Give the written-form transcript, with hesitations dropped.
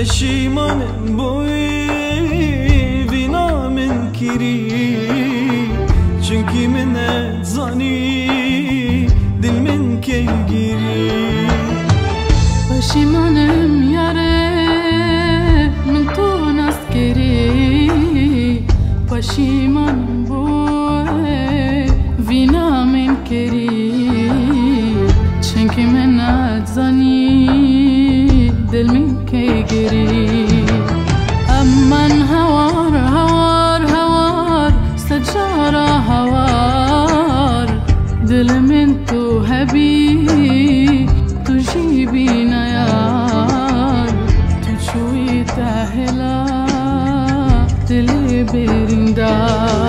پشیمانم بوی وینا من کری چونکی من زانی دل من کی گیری پشیمانم یاره من تو نسکری پشیمانم بوی وینا من کری چونکی من زانی دل من کی گیری امن هوار هوار هوار سجارة هوار دل من تو هبي تجيبي نيار تشوي تاهلا دل برندار